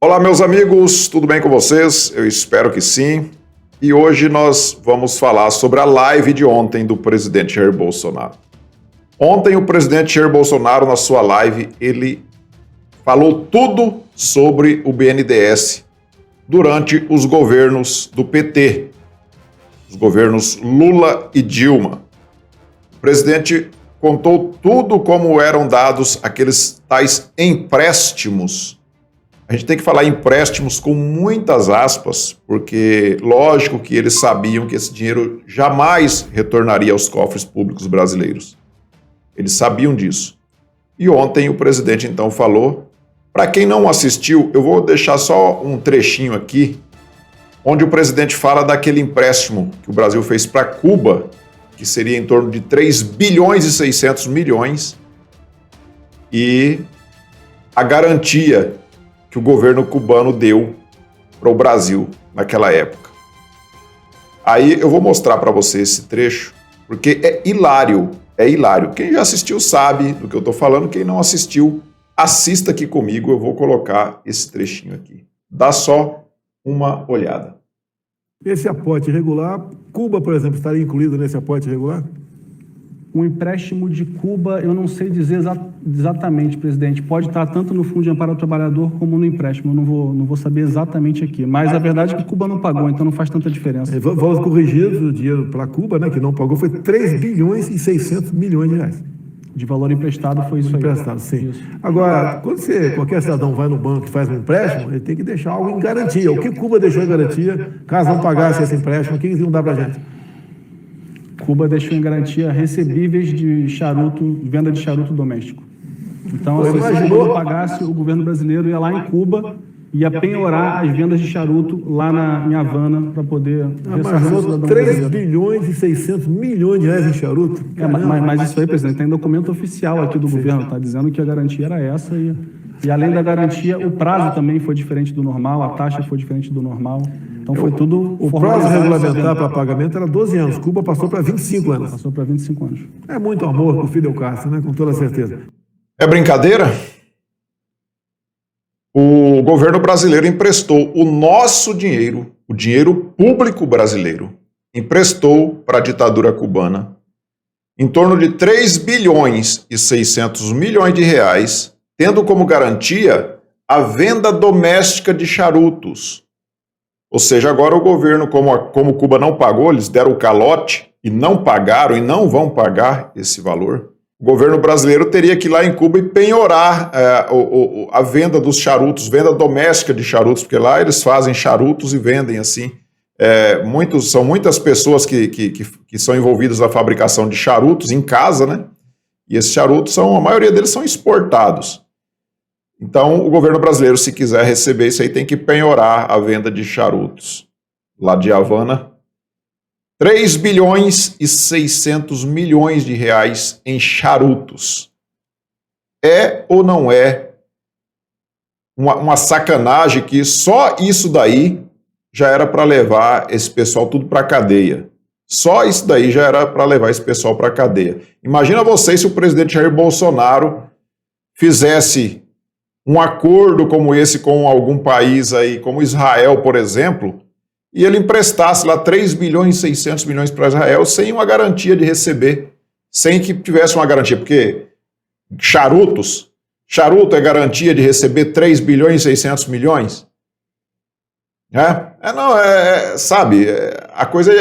Olá, meus amigos, tudo bem com vocês? Eu espero que sim. E hoje nós vamos falar sobre a live de ontem do presidente Jair Bolsonaro. Ontem o presidente Jair Bolsonaro, na sua live, ele falou tudo sobre o BNDES durante os governos do PT, os governos Lula e Dilma. O presidente contou tudo como eram dados aqueles tais empréstimos. A gente tem que falar empréstimos com muitas aspas, porque lógico que eles sabiam que esse dinheiro jamais retornaria aos cofres públicos brasileiros. Eles sabiam disso. E ontem o presidente então falou. Para quem não assistiu, eu vou deixar só um trechinho aqui, onde o presidente fala daquele empréstimo que o Brasil fez para Cuba, que seria em torno de 3 bilhões e 600 milhões, e a garantia que o governo cubano deu para o Brasil naquela época. Aí eu vou mostrar para você esse trecho, porque é hilário, é hilário. Quem já assistiu sabe do que eu estou falando, quem não assistiu, assista aqui comigo, eu vou colocar esse trechinho aqui. Dá só uma olhada. Esse aporte irregular, Cuba, por exemplo, estaria incluído nesse aporte irregular? O empréstimo de Cuba, eu não sei dizer exatamente, presidente. Pode estar tanto no Fundo de Amparo ao Trabalhador como no empréstimo. Eu não vou saber exatamente aqui. Mas a verdade é que Cuba não pagou, então não faz tanta diferença. Vamos corrigir o dinheiro para Cuba, né, que não pagou, foi 3 bilhões e 600 milhões de reais. De valor emprestado foi isso aí. Emprestado, sim. Isso. Agora, quando qualquer cidadão vai no banco e faz um empréstimo, ele tem que deixar algo em garantia. O que Cuba deixou em garantia, caso não pagasse esse empréstimo, o que eles iam dar para a gente? Cuba deixou em garantia recebíveis de charuto, venda de charuto doméstico. Então, assim, se Cuba não pagasse, o governo brasileiro ia lá em Cuba e ia penhorar as vendas de charuto lá em Havana para poder ressarcir o cidadão brasileiro. 3 bilhões e 600 milhões de reais em charuto? Mas isso aí, presidente, tem documento oficial aqui do governo, está dizendo que a garantia era essa e além da garantia, o prazo também foi diferente do normal, a taxa foi diferente do normal. Então foi tudo... O prazo regulamentar para pagamento era 12 anos. Cuba passou para 25 anos. Passou para 25 anos. É muito amor com o Fidel Castro, né? Com toda certeza. É brincadeira? O governo brasileiro emprestou o nosso dinheiro, o dinheiro público brasileiro, emprestou para a ditadura cubana em torno de 3 bilhões e 600 milhões de reais, tendo como garantia a venda doméstica de charutos. Ou seja, agora o governo, como Cuba não pagou, eles deram o calote e não pagaram e não vão pagar esse valor, o governo brasileiro teria que ir lá em Cuba e penhorar a venda dos charutos, venda doméstica de charutos, porque lá eles fazem charutos e vendem assim. São muitas pessoas que são envolvidas na fabricação de charutos em casa, né? E esses charutos, a maioria deles são exportados. Então, o governo brasileiro, se quiser receber isso aí, tem que penhorar a venda de charutos. Lá de Havana, 3 bilhões e 600 milhões de reais em charutos. É ou não é uma sacanagem que só isso daí já era para levar esse pessoal tudo para a cadeia? Só isso daí já era para levar esse pessoal para a cadeia. Imagina você se o presidente Jair Bolsonaro fizesse um acordo como esse com algum país aí, como Israel, por exemplo, e ele emprestasse lá 3 bilhões e 600 milhões para Israel sem uma garantia de receber, sem que tivesse uma garantia, porque charuto é garantia de receber 3 bilhões e 600 milhões? Sabe, a coisa,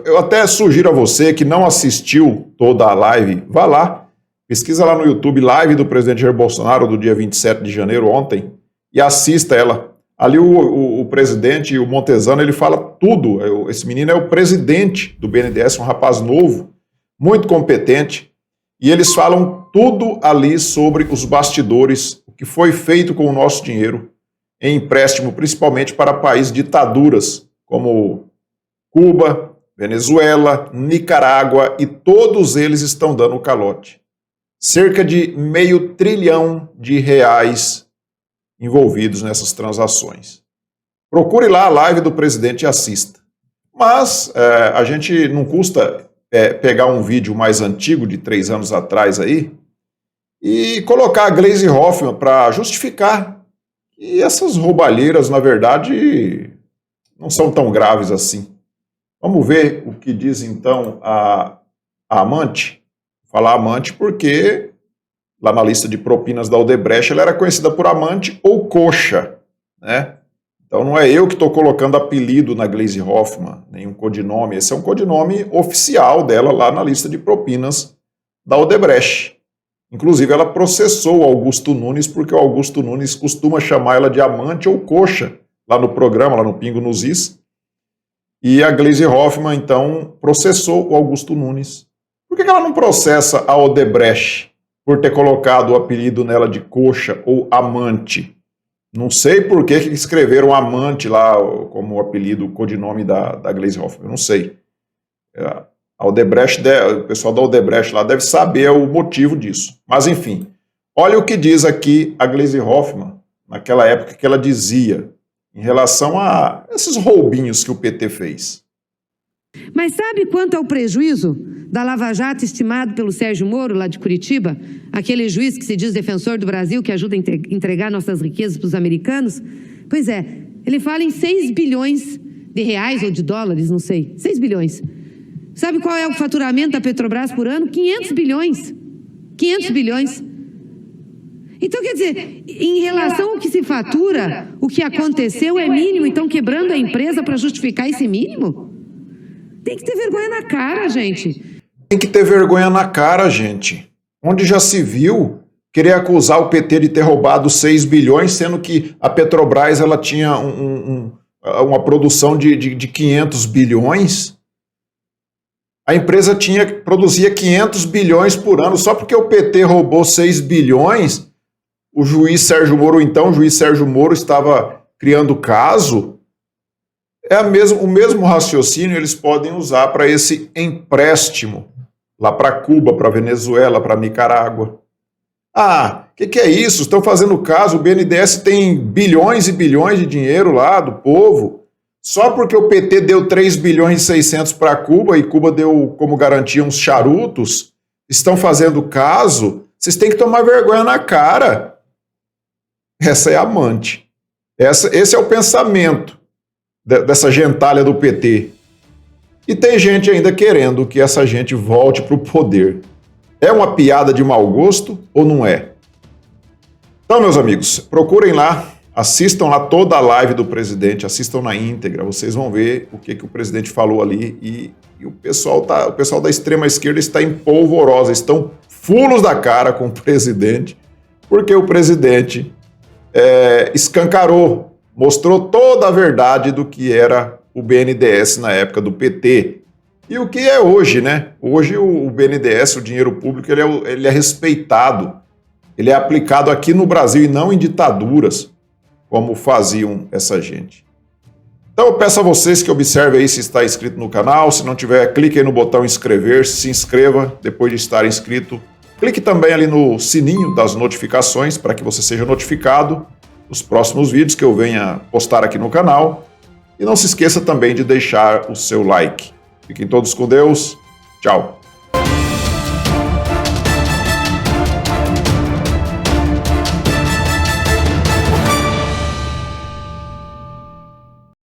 eu até sugiro a você que não assistiu toda a live, vá lá, pesquisa lá no YouTube, live do presidente Jair Bolsonaro do dia 27 de janeiro, ontem, e assista ela. Ali o presidente, o Montezano, ele fala tudo. Esse menino é o presidente do BNDES, um rapaz novo, muito competente, e eles falam tudo ali sobre os bastidores, o que foi feito com o nosso dinheiro em empréstimo, principalmente para países ditaduras, como Cuba, Venezuela, Nicarágua, e todos eles estão dando calote. Cerca de R$500 bilhão envolvidos nessas transações. Procure lá a live do presidente e assista. Mas a gente não custa pegar um vídeo mais antigo, de 3 anos atrás aí, e colocar a Gleisi Hoffmann para justificar E essas roubalheiras, na verdade, não são tão graves assim. Vamos ver o que diz, então, a amante. Vou falar amante porque, lá na lista de propinas da Odebrecht, ela era conhecida por amante ou coxa, né? Então não é eu que estou colocando apelido na Gleisi Hoffmann, nenhum codinome. Esse é um codinome oficial dela lá na lista de propinas da Odebrecht. Inclusive ela processou o Augusto Nunes porque o Augusto Nunes costuma chamar ela de amante ou coxa lá no programa, lá no Pingo nos Is. E a Gleisi Hoffmann, então, processou o Augusto Nunes. Por que ela não processa a Odebrecht por ter colocado o apelido nela de coxa ou amante? Não sei por que escreveram amante lá como apelido, codinome da Gleisi Hoffmann, eu não sei. A Odebrecht, o pessoal da Odebrecht lá deve saber o motivo disso. Mas enfim, olha o que diz aqui a Gleisi Hoffmann, naquela época que ela dizia, em relação a esses roubinhos que o PT fez. Mas sabe quanto é o prejuízo da Lava Jato estimado pelo Sérgio Moro, lá de Curitiba? Aquele juiz que se diz defensor do Brasil, que ajuda a entregar nossas riquezas para os americanos? Pois é, ele fala em 6 bilhões de reais ou de dólares, não sei, 6 bilhões. Sabe qual é o faturamento da Petrobras por ano? 500 bilhões. 500 bilhões. Então, quer dizer, em relação ao que se fatura, o que aconteceu é mínimo, então quebrando a empresa para justificar esse mínimo? Tem que ter vergonha na cara, gente. Tem que ter vergonha na cara, gente. Onde já se viu querer acusar o PT de ter roubado 6 bilhões, sendo que a Petrobras ela tinha uma produção de 500 bilhões? A empresa produzia 500 bilhões por ano. Só porque o PT roubou 6 bilhões, o juiz Sérgio Moro, então, o juiz Sérgio Moro estava criando caso. O mesmo raciocínio eles podem usar para esse empréstimo lá para Cuba, para Venezuela, para Nicarágua. Ah, o que é isso? Estão fazendo caso, o BNDES tem bilhões e bilhões de dinheiro lá do povo, só porque o PT deu 3 bilhões e 600 para Cuba e Cuba deu como garantia uns charutos, estão fazendo caso, vocês têm que tomar vergonha na cara. Essa é a amante. Esse é o pensamento dessa gentalha do PT. E tem gente ainda querendo que essa gente volte para o poder. É uma piada de mau gosto ou não é? Então, meus amigos, procurem lá, assistam lá toda a live do presidente, assistam na íntegra, vocês vão ver o que o presidente falou ali e o pessoal da extrema esquerda está em polvorosa, estão fulos da cara com o presidente, porque o presidente escancarou, mostrou toda a verdade do que era o BNDES na época do PT. E o que é hoje, né? Hoje o BNDES, o dinheiro público, ele é respeitado. Ele é aplicado aqui no Brasil e não em ditaduras, como faziam essa gente. Então eu peço a vocês que observem aí se está inscrito no canal. Se não tiver, clique aí no botão inscrever-se, se inscreva depois de estar inscrito. Clique também ali no sininho das notificações para que você seja notificado dos próximos vídeos que eu venha postar aqui no canal. E não se esqueça também de deixar o seu like. Fiquem todos com Deus. Tchau.